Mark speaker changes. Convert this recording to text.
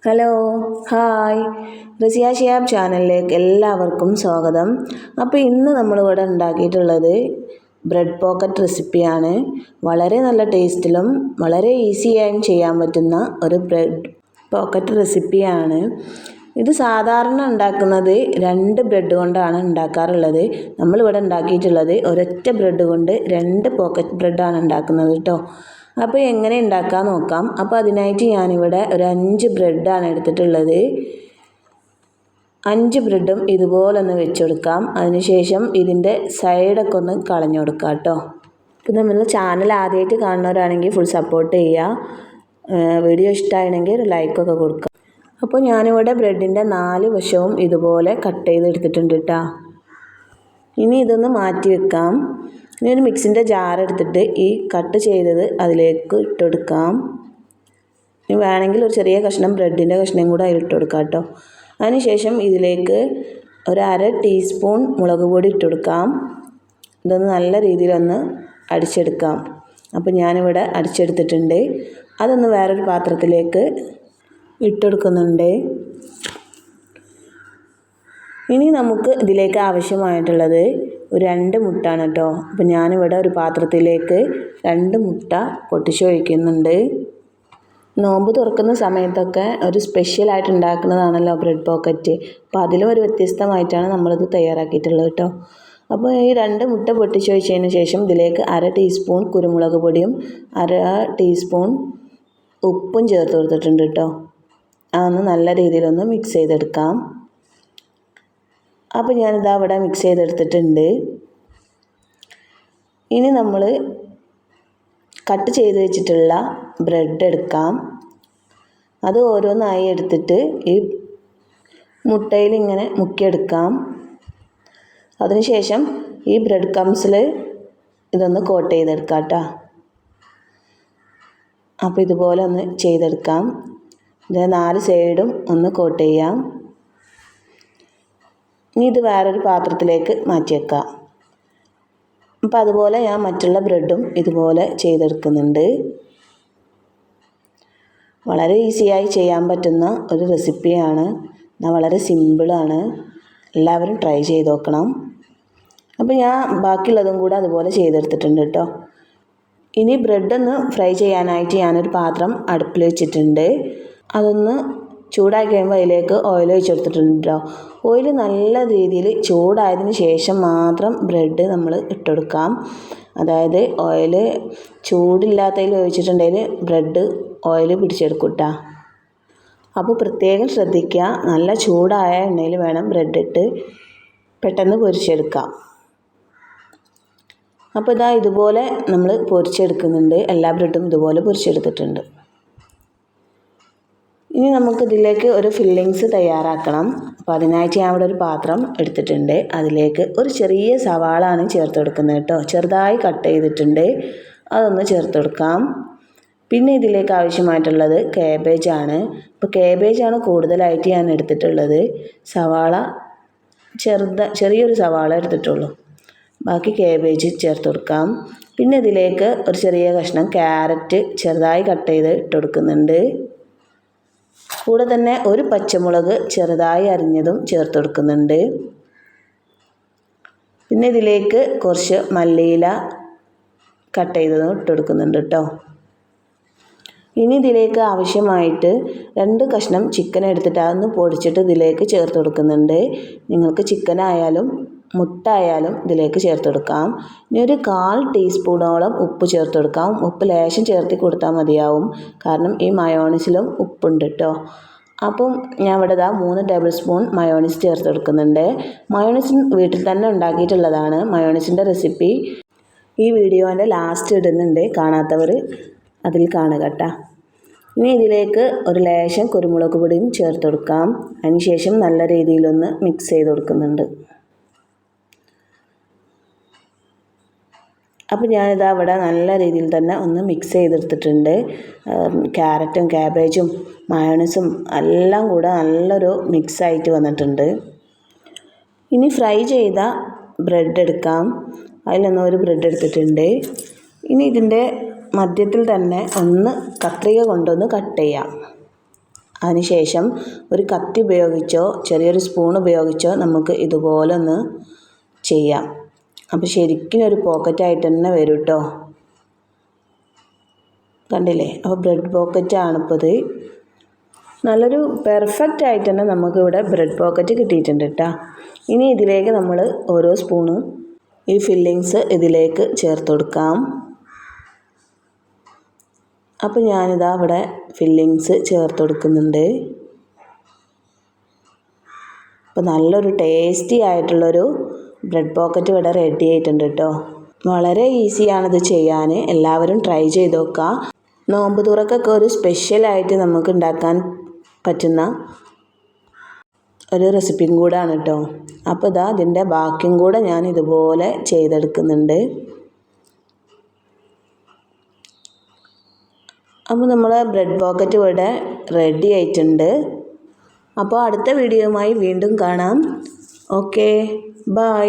Speaker 1: Hello hi Raziya Shiyab ചാനലിലേക്ക് എല്ലാവർക്കും സ്വാഗതം. അപ്പോൾ ഇന്ന് നമ്മളിവിടെ ഉണ്ടാക്കിയിട്ടുള്ളത് ബ്രെഡ് പോക്കറ്റ് റെസിപ്പിയാണ്. വളരെ നല്ല ടേസ്റ്റിലും വളരെ ഈസിയായും ചെയ്യാൻ പറ്റുന്ന ഒരു ബ്രെഡ് പോക്കറ്റ് റെസിപ്പിയാണ്. ഇത് സാധാരണ ഉണ്ടാക്കുന്നത് 2 ബ്രെഡ് കൊണ്ടാണ് ഉണ്ടാക്കാറുള്ളത്. നമ്മളിവിടെ ഉണ്ടാക്കിയിട്ടുള്ളത് ഒരൊറ്റ ബ്രെഡ് കൊണ്ട് 2 പോക്കറ്റ് ബ്രെഡാണ് ഉണ്ടാക്കുന്നത് കേട്ടോ. അപ്പോൾ എങ്ങനെ ഉണ്ടാക്കാൻ നോക്കാം. അപ്പോൾ അതിനായിട്ട് ഞാനിവിടെ ഒരു 5 ബ്രെഡാണ് എടുത്തിട്ടുള്ളത്. 5 ബ്രെഡും ഇതുപോലെ ഒന്ന് വെച്ച് കൊടുക്കാം. അതിനുശേഷം ഇതിൻ്റെ സൈഡൊക്കെ ഒന്ന് കളഞ്ഞു കൊടുക്കാം കേട്ടോ. അപ്പോൾ നമ്മൾ ചാനൽ ആദ്യമായിട്ട് കാണുന്നവരാണെങ്കിൽ ഫുൾ സപ്പോർട്ട് ചെയ്യുക. വീഡിയോ ഇഷ്ടമാണെങ്കിൽ ഒരു ലൈക്കൊക്കെ കൊടുക്കുക. അപ്പോൾ ഞാനിവിടെ ബ്രെഡിൻ്റെ 4 വശവും ഇതുപോലെ കട്ട് ചെയ്തെടുത്തിട്ടുണ്ട് കേട്ടോ. ഇനി ഇതൊന്ന് മാറ്റി വെക്കാം. ഇനി ഒരു മിക്സിൻ്റെ ജാർ എടുത്തിട്ട് ഈ കട്ട് ചെയ്തത് അതിലേക്ക് ഇട്ടെടുക്കാം. ഇനി വേണമെങ്കിൽ ഒരു ചെറിയ കഷ്ണം ബ്രെഡിൻ്റെ കഷ്ണം കൂടെ അതിലിട്ട് കൊടുക്കാം കേട്ടോ. അതിനുശേഷം ഇതിലേക്ക് ഒരു 1/2 ടീസ്പൂൺ മുളക് പൊടി ഇട്ടെടുക്കാം. ഇതൊന്ന് നല്ല രീതിയിലൊന്ന് അടിച്ചെടുക്കാം. അപ്പോൾ ഞാനിവിടെ അടിച്ചെടുത്തിട്ടുണ്ട്. അതൊന്ന് വേറൊരു പാത്രത്തിലേക്ക് ഇട്ടെടുക്കുന്നുണ്ട്. ഇനി നമുക്ക് ഇതിലേക്ക് ആവശ്യമായിട്ടുള്ളത് ഒരു 2 മുട്ടയാണ് കേട്ടോ. അപ്പോൾ ഞാനിവിടെ ഒരു പാത്രത്തിലേക്ക് 2 മുട്ട പൊട്ടിച്ചൊഴിക്കുന്നുണ്ട്. നോമ്പ് തുറക്കുന്ന സമയത്തൊക്കെ ഒരു സ്പെഷ്യലായിട്ട് ഉണ്ടാക്കുന്നതാണല്ലോ ബ്രെഡ് പോക്കറ്റ്. അപ്പോൾ അതിലും ഒരു വ്യത്യസ്തമായിട്ടാണ് നമ്മളിത് തയ്യാറാക്കിയിട്ടുള്ളത് കേട്ടോ. അപ്പോൾ ഈ 2 മുട്ട പൊട്ടിച്ചൊഴിച്ചതിന് ശേഷം ഇതിലേക്ക് 1/2 ടീസ്പൂൺ കുരുമുളക് പൊടിയും 1/2 ടീസ്പൂൺ ഉപ്പും ചേർത്ത് കൊടുത്തിട്ടുണ്ട് കേട്ടോ. അതൊന്ന് നല്ല രീതിയിലൊന്ന് മിക്സ് ചെയ്തെടുക്കാം. അപ്പോൾ ഞാനിതാ ഇവിടെ മിക്സ് ചെയ്തെടുത്തിട്ടുണ്ട്. ഇനി നമ്മൾ കട്ട് ചെയ്ത് വെച്ചിട്ടുള്ള ബ്രെഡ് എടുക്കാം. അത് ഓരോന്നായി എടുത്തിട്ട് ഈ മുട്ടയിൽ ഇങ്ങനെ മുക്കിയെടുക്കാം. അതിനുശേഷം ഈ ബ്രെഡ് ക്രംസിൽ ഇതൊന്ന് കോട്ട് ചെയ്തെടുക്കാം കേട്ടോ. അപ്പോൾ ഇതുപോലെ ഒന്ന് ചെയ്തെടുക്കാം. ഇതിൻ്റെ 4 സൈഡും ഒന്ന് കോട്ട് ചെയ്യാം. ഇനി ഇത് വേറൊരു പാത്രത്തിലേക്ക് മാറ്റി വെക്കാം. അപ്പോൾ അതുപോലെ ഞാൻ മറ്റുള്ള ബ്രെഡും ഇതുപോലെ ചെയ്തെടുക്കുന്നുണ്ട്. വളരെ ഈസിയായി ചെയ്യാൻ പറ്റുന്ന ഒരു റെസിപ്പിയാണ്. വളരെ സിമ്പിളാണ്. എല്ലാവരും ട്രൈ ചെയ്ത് നോക്കണം. അപ്പോൾ ഞാൻ ബാക്കിയുള്ളതും കൂടെ അതുപോലെ ചെയ്തെടുത്തിട്ടുണ്ട് കേട്ടോ. ഇനി ബ്രെഡൊന്ന് ഫ്രൈ ചെയ്യാനായിട്ട് ഞാനൊരു പാത്രം അടുപ്പിൽ വെച്ചിട്ടുണ്ട്. അതൊന്ന് ചൂടായി കഴിയുമ്പോൾ അതിലേക്ക് ഓയിൽ ഒഴിച്ചെടുത്തിട്ടുണ്ട് കേട്ടോ. ഓയിൽ നല്ല രീതിയിൽ ചൂടായതിന് ശേഷം മാത്രം ബ്രെഡ് നമ്മൾ ഇട്ടെടുക്കാം. അതായത് ഓയിൽ ചൂടില്ലാത്തതിൽ ഒഴിച്ചിട്ടുണ്ടെങ്കിൽ ബ്രെഡ് ഓയിൽ പിടിച്ചെടുക്കും കേട്ടോ. അപ്പോൾ പ്രത്യേകം ശ്രദ്ധിക്കുക. നല്ല ചൂടായ എണ്ണയിൽ വേണം ബ്രെഡ് ഇട്ട് പെട്ടെന്ന് പൊരിച്ചെടുക്കാം. അപ്പോൾ ഇതാ ഇതുപോലെ നമ്മൾ പൊരിച്ചെടുക്കുന്നുണ്ട്. എല്ലാ ബ്രെഡും ഇതുപോലെ പൊരിച്ചെടുത്തിട്ടുണ്ട്. ഇനി നമുക്കിതിലേക്ക് ഒരു ഫില്ലിങ്സ് തയ്യാറാക്കണം. അപ്പോൾ അതിനായിട്ട് ഞാൻ ഇവിടെ ഒരു പാത്രം എടുത്തിട്ടുണ്ട്. അതിലേക്ക് ഒരു ചെറിയ സവാളാണ് ചേർത്ത് കൊടുക്കുന്നത് കേട്ടോ. ചെറുതായി കട്ട് ചെയ്തിട്ടുണ്ട്. അതൊന്ന് ചേർത്ത് കൊടുക്കാം. പിന്നെ ഇതിലേക്ക് ആവശ്യമായിട്ടുള്ളത് കാബേജാണ്. അപ്പോൾ കാബേജാണ് കൂടുതലായിട്ട് ഞാൻ എടുത്തിട്ടുള്ളത്. സവാള ചെറിയൊരു സവാള എടുത്തിട്ടുള്ളൂ. ബാക്കി കാബേജ് ചേർത്ത് കൊടുക്കാം. പിന്നെ ഇതിലേക്ക് ഒരു ചെറിയ കഷ്ണം ക്യാരറ്റ് ചെറുതായി കട്ട് ചെയ്ത് ഇട്ട് കൊടുക്കുന്നുണ്ട്. കൂടെ തന്നെ ഒരു പച്ചമുളക് ചെറുതായി അരിഞ്ഞതും ചേർത്ത് കൊടുക്കുന്നുണ്ട്. പിന്നെ ഇതിലേക്ക് കുറച്ച് മല്ലിയില കട്ട് ചെയ്തതും ഇട്ട് കൊടുക്കുന്നുണ്ട് കേട്ടോ. ഇനി ഇതിലേക്ക് ആവശ്യമായിട്ട് 2 കഷ്ണം ചിക്കൻ എടുത്തിട്ട് അതൊന്ന് പൊടിച്ചിട്ട് ഇതിലേക്ക് ചേർത്ത് കൊടുക്കുന്നുണ്ട്. നിങ്ങൾക്ക് ചിക്കൻ ആയാലും മുട്ട ആയാലും ഇതിലേക്ക് ചേർത്ത് കൊടുക്കാം. ഇനി ഒരു 1/4 ടീസ്പൂണോളം ഉപ്പ് ചേർത്ത് കൊടുക്കാം. ഉപ്പ് ലേശം ചേർത്ത് കൊടുത്താൽ മതിയാവും. കാരണം ഈ മയോണീസിലും ഉപ്പുണ്ട് കേട്ടോ. അപ്പം ഞാൻ ഇവിടെ 3 ടേബിൾ സ്പൂൺ മയോണീസ് ചേർത്ത് കൊടുക്കുന്നുണ്ട്. മയോണീസ് വീട്ടിൽ തന്നെ ഉണ്ടാക്കിയിട്ടുള്ളതാണ്. മയോണീസിൻ്റെ റെസിപ്പി ഈ വീഡിയോൻ്റെ ലാസ്റ്റ് ഇടുന്നുണ്ട്. കാണാത്തവർ അതിൽ കാണുക കേട്ടോ. ഇനി ഇതിലേക്ക് ഒരു ലേശം കുരുമുളക് പൊടിയും ചേർത്ത് കൊടുക്കാം. അതിനുശേഷം നല്ല രീതിയിലൊന്ന് മിക്സ് ചെയ്ത് കൊടുക്കുന്നുണ്ട്. അപ്പോൾ ഞാനിതാ ഇവിടെ നല്ല രീതിയിൽ തന്നെ ഒന്ന് മിക്സ് ചെയ്തെടുത്തിട്ടുണ്ട്. ക്യാരറ്റും ക്യാബേജും മയോണീസും എല്ലാം കൂടെ നല്ലൊരു മിക്സായിട്ട് വന്നിട്ടുണ്ട്. ഇനി ഫ്രൈ ചെയ്ത ബ്രെഡ് എടുക്കാം. അതിലൊന്ന് ഒരു ബ്രെഡ് എടുത്തിട്ടുണ്ട്. ഇനി ഇതിൻ്റെ മധ്യത്തിൽ തന്നെ ഒന്ന് കത്രിക കൊണ്ടൊന്ന് കട്ട് ചെയ്യാം. അതിനുശേഷം ഒരു കത്തി ഉപയോഗിച്ചോ ചെറിയൊരു സ്പൂൺ ഉപയോഗിച്ചോ നമുക്ക് ഇതുപോലെ ഒന്ന് ചെയ്യാം. അപ്പോൾ ശരിക്കും ഒരു പോക്കറ്റായിട്ട് തന്നെ വരും കേട്ടോ. കണ്ടില്ലേ? അപ്പോൾ ബ്രെഡ് പോക്കറ്റാണിപ്പോൾ ഇത്. നല്ലൊരു പെർഫെക്റ്റ് ആയിട്ട് തന്നെ നമുക്കിവിടെ ബ്രെഡ് പോക്കറ്റ് കിട്ടിയിട്ടുണ്ട് കേട്ടോ. ഇനി ഇതിലേക്ക് നമ്മൾ ഓരോ സ്പൂണ് ഈ ഫില്ലിങ്സ് ഇതിലേക്ക് ചേർത്ത് കൊടുക്കാം. അപ്പോൾ ഞാനിതാ ഇവിടെ ഫില്ലിങ്സ് ചേർത്ത് കൊടുക്കുന്നുണ്ട്. അപ്പോൾ നല്ലൊരു ടേസ്റ്റി ആയിട്ടുള്ളൊരു ബ്രെഡ് പോക്കറ്റ് ഇവിടെ റെഡി ആയിട്ടുണ്ട് കേട്ടോ. വളരെ ഈസിയാണിത് ചെയ്യാൻ. എല്ലാവരും ട്രൈ ചെയ്ത് നോക്കുക. നോമ്പ് തുറക്കൊക്കെ ഒരു സ്പെഷ്യലായിട്ട് നമുക്ക് ഉണ്ടാക്കാൻ പറ്റുന്ന ഒരു റെസിപ്പിയും കൂടാണ് കേട്ടോ. അപ്പോൾ ഇതാ ഇതിൻ്റെ ബാക്കിയും കൂടെ ഞാൻ ഇതുപോലെ ചെയ്തെടുക്കുന്നുണ്ട്. അപ്പോൾ നമ്മളെ ബ്രെഡ് പോക്കറ്റ് ഇവിടെ റെഡി ആയിട്ടുണ്ട്. അപ്പോൾ അടുത്ത വീഡിയോയുമായി വീണ്ടും കാണാം. Okay, by.